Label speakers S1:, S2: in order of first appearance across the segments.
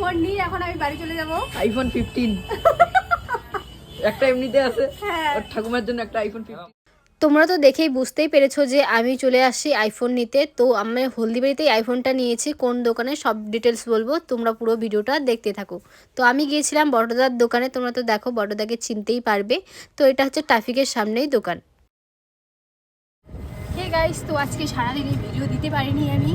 S1: Phone নিয়ে এখন আমি বাড়ি চলে যাব।
S2: আইফোন 15 একটা এমনিতে আছে, ওর ঠাকুমার জন্য একটা আইফোন 15।
S1: তোমরা তো দেখেই বুঝতেই পেরেছো যে আমি চলে আসছি আইফোন নিতে। তো আমি হলদিবাড়িতেই আইফোনটা নিয়েছি, কোন দোকানে সব ডিটেলস বলবো, তোমরা পুরো ভিডিওটা দেখতে থাকো। তো আমি গিয়েছিলাম বড়দার দোকানে, তোমরা তো দেখো বড়দাকে চিনতেই পারবে। তো এটা হচ্ছে ট্রাফিকের সামনেই দোকান। হে গাইস, তো আজকে সারাদিনই ভিডিও দিতে পারিনি আমি।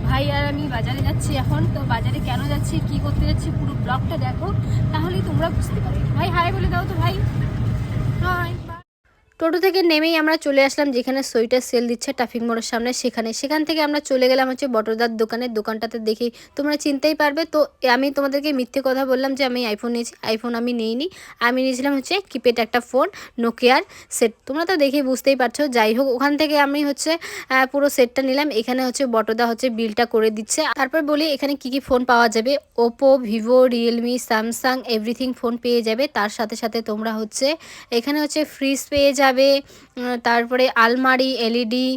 S1: ভাই আর আমি বাজারে যাচ্ছি এখন। তো বাজারে কেন যাচ্ছি, কি করতে যাচ্ছি, পুরো ব্লগটা দেখো, তাহলেই তোমরা বুঝতে পারবে। ভাই হাই বলে দাও তো ভাই। হাই। টোটো থেকে নেমেই আমরা চলে আসলাম যেখানে সোয়েটার সেল দিচ্ছে ট্রাফিক মোড়ের সামনে, সেখান থেকে আমরা চলে গেলাম হচ্ছে বটরদার দোকানটাতে দেখেই তোমরা চিনতেই পারবে। তো আমি তোমাদেরকে মিথ্যে কথা বললাম যে আমি আইফোন নিয়েছি, আইফোন আমি নিইনি। আমি নিয়েছিলাম হচ্ছে কিপ্যাড একটা ফোন, নোকিয়ার সেট। তোমরা তো দেখেই বুঝতেই পারছো। যাই হোক, ওখান থেকে আমি হচ্ছে পুরো সেটটা নিলাম। এখানে হচ্ছে বটরদা হচ্ছে বিলটা করে দিচ্ছে। তারপর বলি এখানে কি কি ফোন পাওয়া যাবে। Oppo, Vivo, Realme, Samsung everything phone পেয়ে যাবে। তার সাথে সাথে তোমরা হচ্ছে এখানে হচ্ছে ফ্রিজ পেয়ে যাবে, তারপরে আলমারি, এলইডি,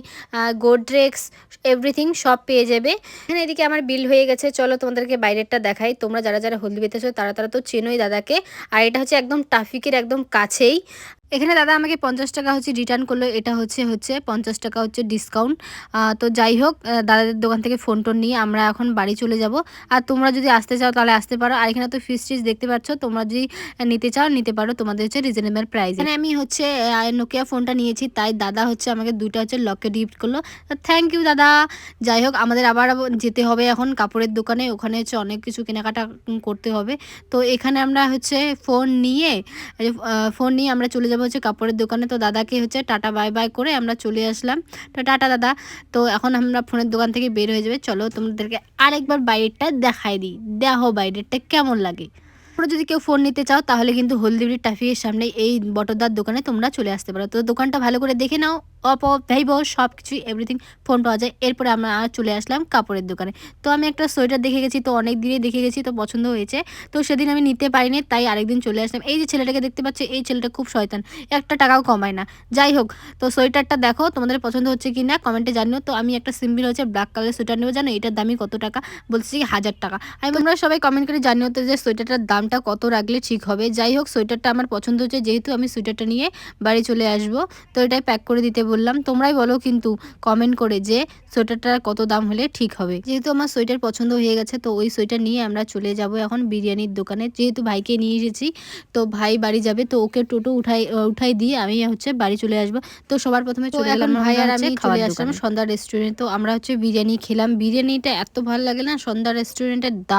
S1: গোডরেক্স এভরিথিং সব পেয়ে যাবে। এখানে এদিকে আমার বিল হয়ে গেছে। চলো তোমাদেরকে বাইরেরটা দেখাই। তোমরা যারা যারা হলদিবাড়িতে আছো তারা তারা তো চেনোই দাদাকে। আর এটা হচ্ছে একদম ট্রাফিকের একদম কাছেই। এখানে দাদা আমাকে 50 টাকা হচ্ছে রিটার্ন করলো, এটা হচ্ছে 50 টাকা হচ্ছে ডিসকাউন্ট। তো যাই হোক, দাদাদের দোকান থেকে ফোন টোন নিয়ে আমরা এখন বাড়ি চলে যাব। আর তোমরা যদি আসতে চাও তাহলে আসতে পারো। আর এখানে তো ফিস টিস দেখতে পাচ্ছ, তোমরা যদি নিতে চাও নিতে পারো, তোমাদের হচ্ছে রিজনেবল প্রাইস। এখানে আমি হচ্ছে নোকিয়া ফোনটা নিয়েছি, তাই দাদা হচ্ছে আমাকে 2টা হচ্ছে লকেট গিফট করলো। থ্যাংক ইউ দাদা। যাই হোক, আমাদের আবার যেতে হবে এখন কাপড়ের দোকানে, ওখানে হচ্ছে অনেক কিছু কেনাকাটা করতে হবে। তো এখানে আমরা হচ্ছে ফোন নিয়ে আমরা চলে যাবো হচ্ছে কাপড়ের দোকানে। তো দাদাকে হচ্ছে টাটা বাই বাই করে আমরা চলে আসলাম। তো টাটা দাদা। তো এখন আমরা ফোনের দোকান থেকে বের হয়ে যাবে। চলো তোমাদেরকে আরেকবার বাইরেটা দেখাই দিই, দেখো বাইরেটা কেমন লাগে। তোমরা যদি কেউ ফোন নিতে চাও তাহলে কিন্তু হলদিবাড়ি ট্রাফিকের সামনে এই বটরদার দোকানে তোমরা চলে আসতে পারো। তো দোকানটা ভালো করে দেখে নাও, ভাইব সব কিছু এভরিথিং ফোন পাওয়া যায়। এরপরে আমরা চলে আসলাম কাপড়ের দোকানে। তো আমি একটা সোয়েটার দেখে গেছি, তো অনেক দিনে দেখে গেছি, তো পছন্দ হয়েছে। তো সেদিন আমি নিতে পারিনি, তাই আরেকদিন চলে আসলাম। এই যে ছেলেটাকে দেখতে পাচ্ছ, এই ছেলেটা খুব শয়তান, একটা টাকাও কমায় না। যাই হোক, তো সোয়েটারটা দেখো তোমাদের পছন্দ হচ্ছে কি না কমেন্টে জানিও। তো আমি একটা সিম্পল হচ্ছে ব্ল্যাক কালারের সোয়েটার নেবো, জানো এটার দামই কত টাকা, বলছি 1000 টাকা। আমি তোমরা সবাই কমেন্ট করে জানিও তো যে সোয়েটারটার দামটা কত রাখলে ঠিক হবে। যাই হোক, সোয়েটারটা আমার পছন্দ হচ্ছে, যেহেতু আমি সোয়েটারটা নিয়ে বাড়ি চলে আসবো। তো এটাই প্যাক করে দিতে বললাম। তোমরাই বলো কিন্তু কমেন্ট করে যে সোয়েটারটার কত দাম হলে ঠিক হবে। যেহেতু আমার সোয়েটার পছন্দ হয়ে গেছে, তো ওই সোয়েটার নিয়ে আমরা চলে যাব এখন বিরিয়ানির দোকানে। যেহেতু ভাইকে নিয়ে এসেছি, তো ভাই বাড়ি যাবে, তো ওকে টোটো উঠাই দিয়ে আমি হচ্ছে বাড়ি চলে আসবো। তো সবার প্রথমে চলে গেলাম ভাই আর আমি চলে আসলাম সন্ধ্যা রেস্টুরেন্ট। তো আমরা হচ্ছে বিরিয়ানি খেলাম। বিরিয়ানিটা এত ভালো লাগে না সন্ধ্যা রেস্টুরেন্টের, দারুণ